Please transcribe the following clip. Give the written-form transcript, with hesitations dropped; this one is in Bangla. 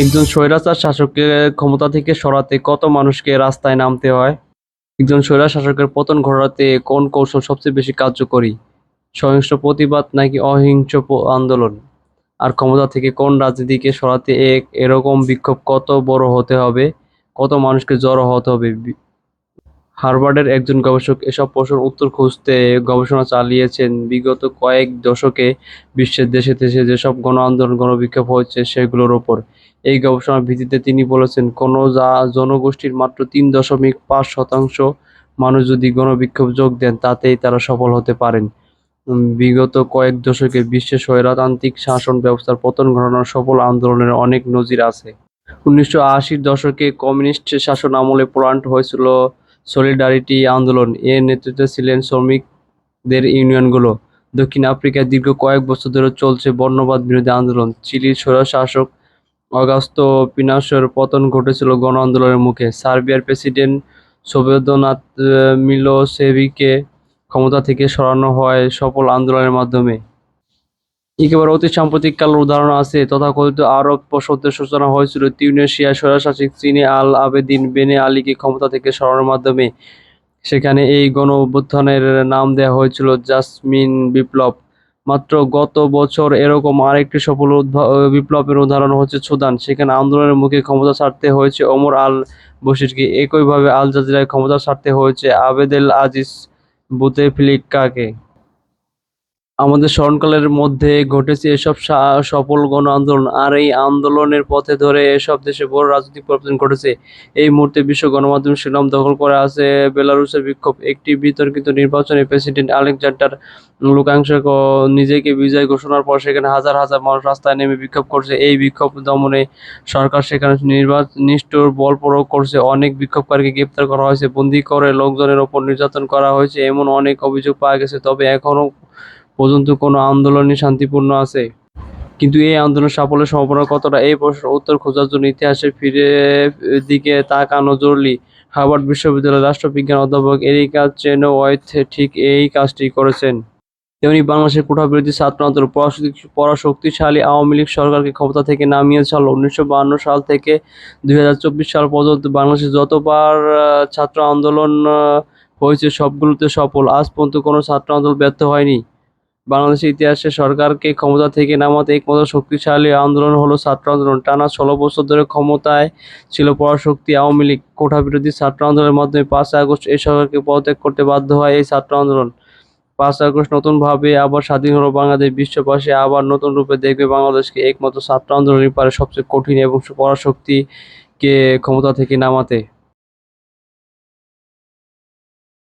একজন স্বৈরাচার শাসককে ক্ষমতা থেকে সরাতে কত মানুষকে রাস্তায় নামতে হয়? একজন স্বৈরাচার শাসকের পতন ঘটাতে কোন কৌশল সবচেয়ে বেশি কার্যকরী? সহিংস প্রতিবাদ নাকি অহিংস আন্দোলন? আর ক্ষমতা থেকে কোন রাজনীতিকে সরাতে এরকম বিক্ষোভ কত বড় হতে হবে? কত মানুষকে জড়ো হতে হবে? হার্ভার্ডের একজন গবেষক এসব প্রশ্নের উত্তর খুঁজতে গবেষণা চালিয়েছেন বিগত কয়েক দশকে বিশ্বের দেশে দেশে যেসব গণ আন্দোলন গণবিক্ষোভ হয়েছে সেগুলোর ওপর। এই গবেষণার ভিত্তিতে তিনি বলেছেন, কোনো জনগোষ্ঠীর মাত্র ৩.৫% মানুষ যদি গণবিক্ষোভ যোগ দেন তাতেই তারা সফল হতে পারেন। বিগত কয়েক দশকে বিশ্বে স্বৈরতান্ত্রিক শাসন ব্যবস্থার পতন ঘটানোর সফল আন্দোলনের অনেক নজির আছে। ১৯৮০-র দশকে কমিউনিস্ট শাসন আমলে পোল্যান্ড হয়েছিল সলিডারিটি আন্দোলন। এর নেতৃত্বে ছিলেন শ্রমিকদের ইউনিয়নগুলো। দক্ষিণ আফ্রিকায় দীর্ঘ কয়েক বছর ধরে চলছে বর্ণবাদ বিরোধী আন্দোলন। চিলির স্বৈরশাসক অগাস্তো পিনোশের পতন ঘটেছিল গণ আন্দোলনের মুখে। সার্বিয়ার প্রেসিডেন্ট স্লোবোদান মিলোসেভিচকে ক্ষমতা থেকে সরানো হয় সফল আন্দোলনের মাধ্যমে। একেবারে অতি সাম্প্রতিককালের উদাহরণ আছে। তথাকথিত আরব বসন্তের সূচনা হয়েছিল তিউনিসিয়ার স্বৈরশাসক জিনে আল আবেদিন বেনে আলীকে ক্ষমতা থেকে সরানোর মাধ্যমে। সেখানে এই গণ-অভ্যুত্থানের নাম দেয়া হয়েছিল জাসমিন বিপ্লব। মাত্র গত বছর এরকম আরেকটি সফল বিপ্লবের উদাহরণ হচ্ছে সুদান। সেখানে আন্দোলনের মুখে ক্ষমতা ছাড়তে হয়েছে ওমর আল বশিরকে। একইভাবে আল জাজিরায় ক্ষমতা ছাড়তে হয়েছে আবেদেল আজিজ বুতেফ্লিকাকে। আমাদের স্মরণকালের মধ্যে ঘটেছে এসব সফল গণ আন্দোলন, আর এই আন্দোলনের পথে ধরে এসব দেশে বড় রাজনৈতিক পরিবর্তন ঘটেছে। এই মুহূর্তে বিশ্ব গণমাধ্যমের শিরোনাম দখল করে আছে বেলারুশের বিক্ষোভ। একটি বিতর্কিত নির্বাচনে প্রেসিডেন্ট আলেকজান্ডার লুকাশেঙ্কো নিজেকে বিজয়ী ঘোষণার পর সেখানে হাজার হাজার মানুষ রাস্তায় নেমে বিক্ষোভ করছে। এই বিক্ষোভ দমনে সরকার সেখানে নিষ্ঠুর বল প্রয়োগ করছে। অনেক বিক্ষোভকারীকে গ্রেপ্তার করা হয়েছে, বন্দী করে লোকজনের ওপর নির্যাতন করা হয়েছে, এমন অনেক অভিযোগ পাওয়া গেছে। তবে এখনো পর্যন্ত কোনো আন্দোলনই শান্তিপূর্ণ আছে। কিন্তু এই আন্দোলনের সাফল্যের সম্ভাবনা কতটা? এই প্রশ্নের উত্তর খোঁজার জন্য ইতিহাসে ফিরে দিকে তাকানো জরুরি। হার্ভার্ড বিশ্ববিদ্যালয়ের রাষ্ট্রবিজ্ঞান অধ্যাপক এরিকা চেনওয়েথ ঠিক এই কাজটি করেছেন। তেমনি বাংলাদেশের কোঠাবিরোধী ছাত্র আন্দোলন পরাশক্তিশালী আওয়ামী লীগ সরকারকে ক্ষমতা থেকে নামিয়েছিল। ১৯৫২ সাল থেকে ২০২৪ সাল পর্যন্ত বাংলাদেশে যতবার ছাত্র আন্দোলন হয়েছে সবগুলোতে সফল। আজ পর্যন্ত কোনো ছাত্র আন্দোলন ব্যর্থ হয়নি। বাংলাদেশের ইতিহাসে সরকারকে ক্ষমতা থেকে নামাতে একমাত্র শক্তিশালী আন্দোলন হলো ছাত্র আন্দোলন। টানা ১৬ বছর ধরে ক্ষমতায় ছিল পরাশক্তি আওয়ামী লীগ। কোঠাবিরোধী ছাত্র আন্দোলনের মাধ্যমে ৫ই আগস্ট এই সরকারকে পদত্যাগ করতে বাধ্য হয় এই ছাত্র আন্দোলন। ৫ই আগস্ট নতুনভাবে আবার স্বাধীন হলো বাংলাদেশ। বিশ্ববাসী আবার নতুন রূপে দেখবে বাংলাদেশকে। একমাত্র ছাত্র আন্দোলনই পারে সবচেয়ে কঠিন এবং পরাশক্তিকে ক্ষমতা থেকে নামাতে।